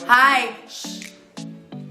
Hi. Shh.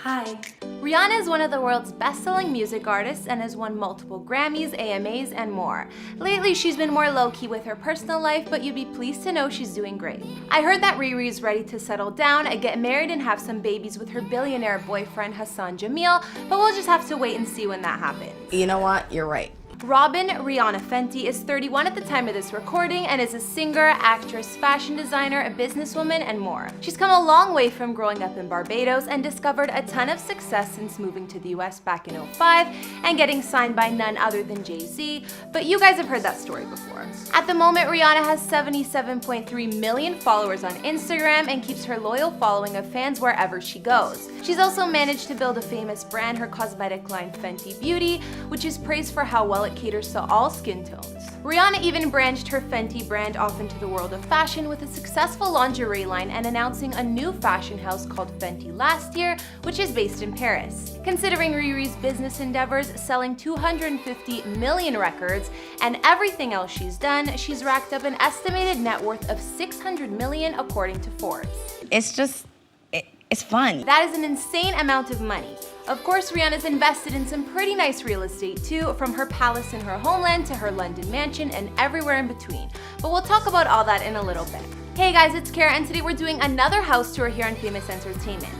Hi. Rihanna is one of the world's best-selling music artists and has won multiple Grammys, AMAs, and more. Lately, she's been more low-key with her personal life, but you'd be pleased to know she's doing great. I heard that Riri is ready to settle down, get married, and have some babies with her billionaire boyfriend Hassan Jameel, but we'll just have to wait and see when that happens. You know what? You're right. Robyn Rihanna Fenty is 31 at the time of this recording and is a singer, actress, fashion designer, a businesswoman, and more. She's come a long way from growing up in Barbados and discovered a ton of success since moving to the US back in 2005 and getting signed by none other than Jay-Z, but you guys have heard that story before. At the moment, Rihanna has 77.3 million followers on Instagram and keeps her loyal following of fans wherever she goes. She's also managed to build a famous brand, her cosmetic line Fenty Beauty, which is praised for how well it caters to all skin tones. Rihanna even branched her Fenty brand off into the world of fashion with a successful lingerie line and announcing a new fashion house called Fenty last year, which is based in Paris. Considering Riri's business endeavors, selling 250 million records, and everything else she's done, she's racked up an estimated net worth of 600 million according to Forbes. It's fun. That is an insane amount of money. Of course, Rihanna's invested in some pretty nice real estate too, from her palace in her homeland to her London mansion and everywhere in between. But we'll talk about all that in a little bit. Hey guys, it's Kara, and today we're doing another house tour here on Famous Entertainment.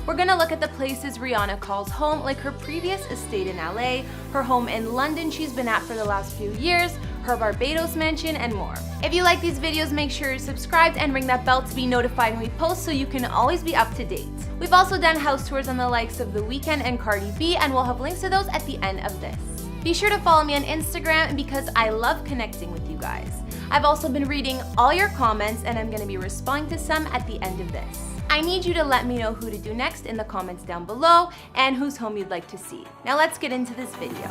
We're gonna look at the places Rihanna calls home, like her previous estate in LA, her home in London she's been at for the last few years, her Barbados mansion, and more. If you like these videos, make sure you're subscribed and ring that bell to be notified when we post so you can always be up to date. We've also done house tours on the likes of The Weeknd and Cardi B, and we'll have links to those at the end of this. Be sure to follow me on Instagram because I love connecting with you guys. I've also been reading all your comments and I'm gonna be responding to some at the end of this. I need you to let me know who to do next in the comments down below and whose home you'd like to see. Now let's get into this video.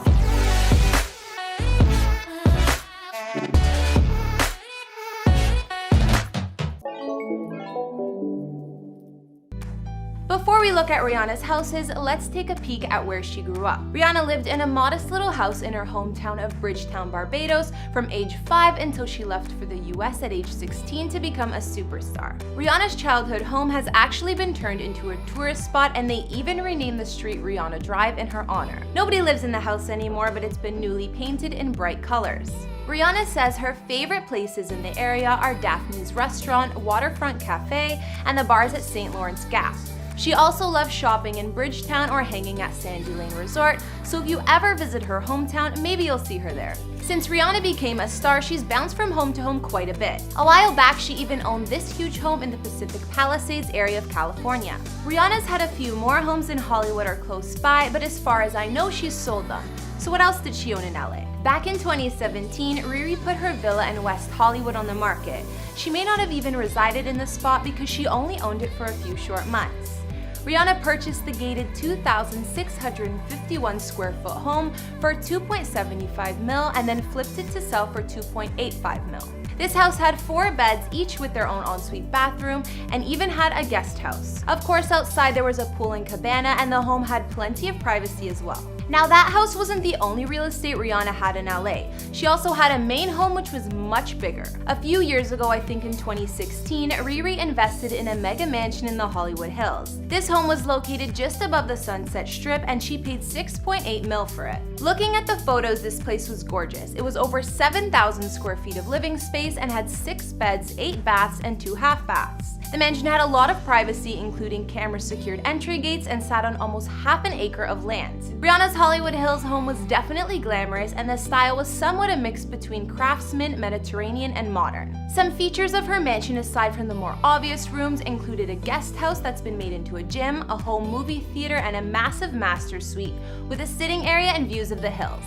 Before we look at Rihanna's houses, let's take a peek at where she grew up. Rihanna lived in a modest little house in her hometown of Bridgetown, Barbados from age 5 until she left for the US at age 16 to become a superstar. Rihanna's childhood home has actually been turned into a tourist spot, and they even renamed the street Rihanna Drive in her honor. Nobody lives in the house anymore, but it's been newly painted in bright colors. Rihanna says her favorite places in the area are Daphne's Restaurant, Waterfront Cafe, and the bars at St. Lawrence Gap. She also loves shopping in Bridgetown or hanging at Sandy Lane Resort, so if you ever visit her hometown, maybe you'll see her there. Since Rihanna became a star, she's bounced from home to home quite a bit. A while back, she even owned this huge home in the Pacific Palisades area of California. Rihanna's had a few more homes in Hollywood or close by, but as far as I know, she's sold them. So what else did she own in LA? Back in 2017, Riri put her villa in West Hollywood on the market. She may not have even resided in the spot because she only owned it for a few short months. Rihanna purchased the gated 2,651 square foot home for $2.75 million and then flipped it to sell for $2.85 million. This house had 4 beds, each with their own ensuite bathroom, and even had a guest house. Of course, outside there was a pool and cabana, and the home had plenty of privacy as well. Now, that house wasn't the only real estate Rihanna had in LA. She also had a main home which was much bigger. A few years ago, I think in 2016, Riri invested in a mega mansion in the Hollywood Hills. This home was located just above the Sunset Strip, and she paid $6.8 million for it. Looking at the photos, this place was gorgeous. It was over 7,000 square feet of living space and had 6 beds, 8 baths, and 2 half baths. The mansion had a lot of privacy, including camera-secured entry gates, and sat on almost half an acre of land. Rihanna's Hollywood Hills home was definitely glamorous, and the style was somewhat a mix between craftsman, Mediterranean, and modern. Some features of her mansion, aside from the more obvious rooms, included a guest house that's been made into a gym, a home movie theater, and a massive master suite with a sitting area and views of the hills.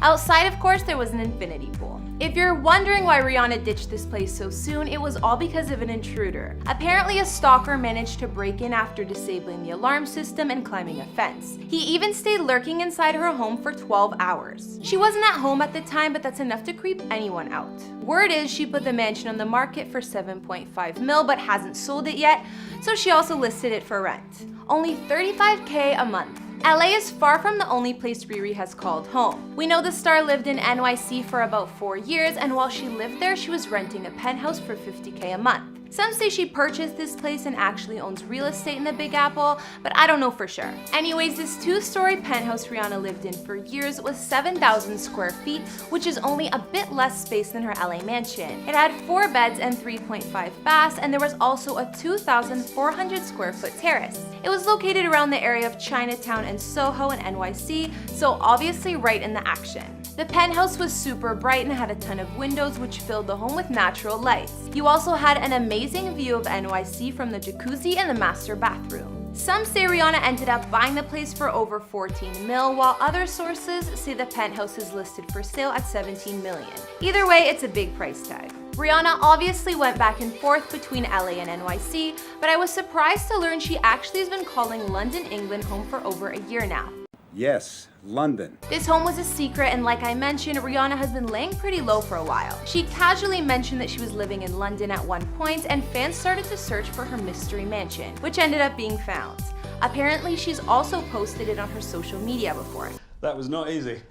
Outside, of course, there was an infinity pool. If you're wondering why Rihanna ditched this place so soon, it was all because of an intruder. Apparently, a stalker managed to break in after disabling the alarm system and climbing a fence. He even stayed lurking inside her home for 12 hours. She wasn't at home at the time, but that's enough to creep anyone out. Word is she put the mansion on the market for $7.5 million, but hasn't sold it yet, so she also listed it for rent. Only $35K a month. LA is far from the only place Riri has called home. We know the star lived in NYC for about 4 years, and while she lived there, she was renting a penthouse for $50K a month. Some say she purchased this place and actually owns real estate in the Big Apple, but I don't know for sure. Anyways, this 2-story penthouse Rihanna lived in for years was 7,000 square feet, which is only a bit less space than her LA mansion. It had 4 beds and 3.5 baths, and there was also a 2,400 square foot terrace. It was located around the area of Chinatown and Soho in NYC, so obviously right in the action. The penthouse was super bright and had a ton of windows which filled the home with natural lights. You also had an amazing view of NYC from the jacuzzi and the master bathroom. Some say Rihanna ended up buying the place for over 14 mil, while other sources say the penthouse is listed for sale at 17 million. Either way, it's a big price tag. Rihanna obviously went back and forth between LA and NYC, but I was surprised to learn she actually has been calling London, England home for over a year now. Yes, London. This home was a secret, and like I mentioned, Rihanna has been laying pretty low for a while. She casually mentioned that she was living in London at one point, and fans started to search for her mystery mansion, which ended up being found. Apparently, she's also posted it on her social media before. That was not easy,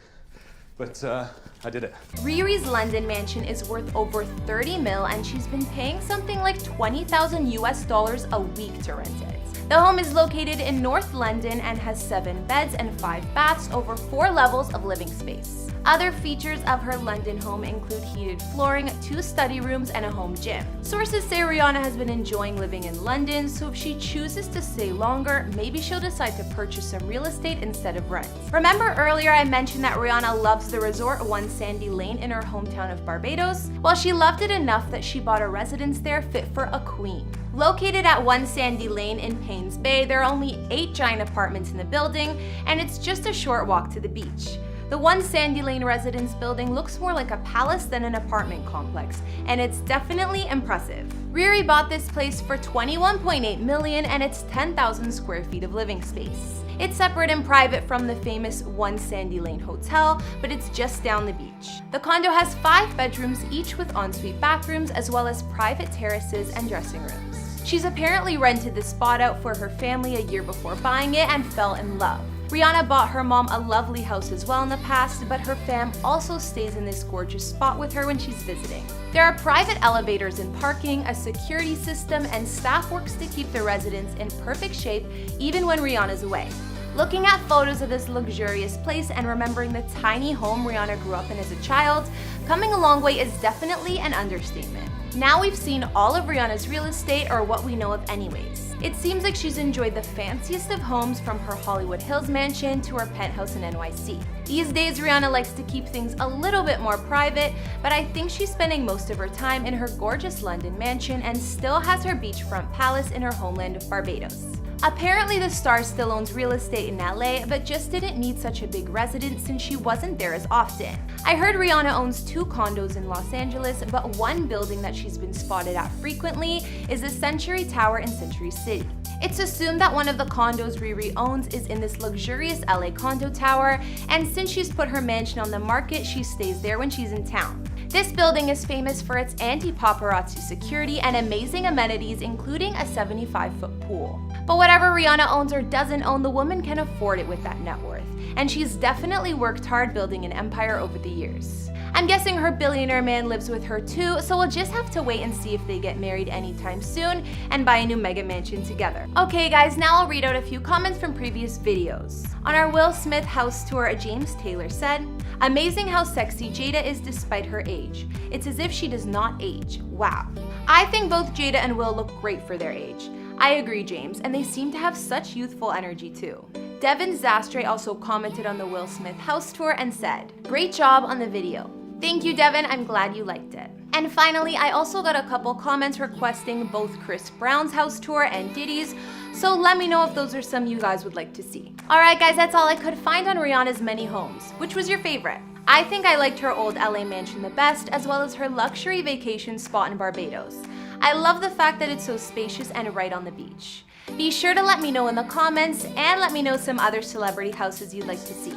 but I did it. Riri's London mansion is worth over 30 mil, and she's been paying something like $20,000 a week to rent it. The home is located in North London and has 7 beds and 5 baths over 4 levels of living space. Other features of her London home include heated flooring, 2 study rooms, and a home gym. Sources say Rihanna has been enjoying living in London, so if she chooses to stay longer, maybe she'll decide to purchase some real estate instead of rent. Remember earlier I mentioned that Rihanna loves the resort One Sandy Lane in her hometown of Barbados? Well, she loved it enough that she bought a residence there fit for a queen. Located at One Sandy Lane in Paynes Bay, there are only 8 giant apartments in the building, and it's just a short walk to the beach. The One Sandy Lane residence building looks more like a palace than an apartment complex, and it's definitely impressive. Riri bought this place for $21.8 million, and it's 10,000 square feet of living space. It's separate and private from the famous One Sandy Lane Hotel, but it's just down the beach. The condo has 5 bedrooms, each with ensuite bathrooms, as well as private terraces and dressing rooms. She's apparently rented the spot out for her family a year before buying it and fell in love. Rihanna bought her mom a lovely house as well in the past, but her fam also stays in this gorgeous spot with her when she's visiting. There are private elevators and parking, a security system, and staff works to keep the residents in perfect shape even when Rihanna's away. Looking at photos of this luxurious place and remembering the tiny home Rihanna grew up in as a child, coming a long way is definitely an understatement. Now we've seen all of Rihanna's real estate, or what we know of anyways. It seems like she's enjoyed the fanciest of homes, from her Hollywood Hills mansion to her penthouse in NYC. These days, Rihanna likes to keep things a little bit more private, but I think she's spending most of her time in her gorgeous London mansion and still has her beachfront palace in her homeland of Barbados. Apparently, the star still owns real estate in LA, but just didn't need such a big residence since she wasn't there as often. I heard Rihanna owns 2 condos in Los Angeles, but one building that she's been spotted at frequently is the Century Tower in Century City. It's assumed that one of the condos Riri owns is in this luxurious LA condo tower, and since she's put her mansion on the market, she stays there when she's in town. This building is famous for its anti-paparazzi security and amazing amenities, including a 75-foot pool. But whatever Rihanna owns or doesn't own, the woman can afford it with that net worth, and she's definitely worked hard building an empire over the years. I'm guessing her billionaire man lives with her too, so we'll just have to wait and see if they get married anytime soon and buy a new mega mansion together. Okay guys, now I'll read out a few comments from previous videos. On our Will Smith house tour, James Taylor said, "Amazing how sexy Jada is despite her age. It's as if she does not age. Wow. I think both Jada and Will look great for their age." I agree, James, and they seem to have such youthful energy too. Devin Zastre also commented on the Will Smith house tour and said, "Great job on the video." Thank you, Devin, I'm glad you liked it. And finally, I also got a couple comments requesting both Chris Brown's house tour and Diddy's, so let me know if those are some you guys would like to see. Alright guys, that's all I could find on Rihanna's many homes. Which was your favorite? I think I liked her old LA mansion the best, as well as her luxury vacation spot in Barbados. I love the fact that it's so spacious and right on the beach. Be sure to let me know in the comments, and let me know some other celebrity houses you'd like to see.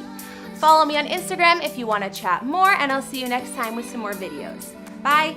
Follow me on Instagram if you want to chat more, and I'll see you next time with some more videos. Bye!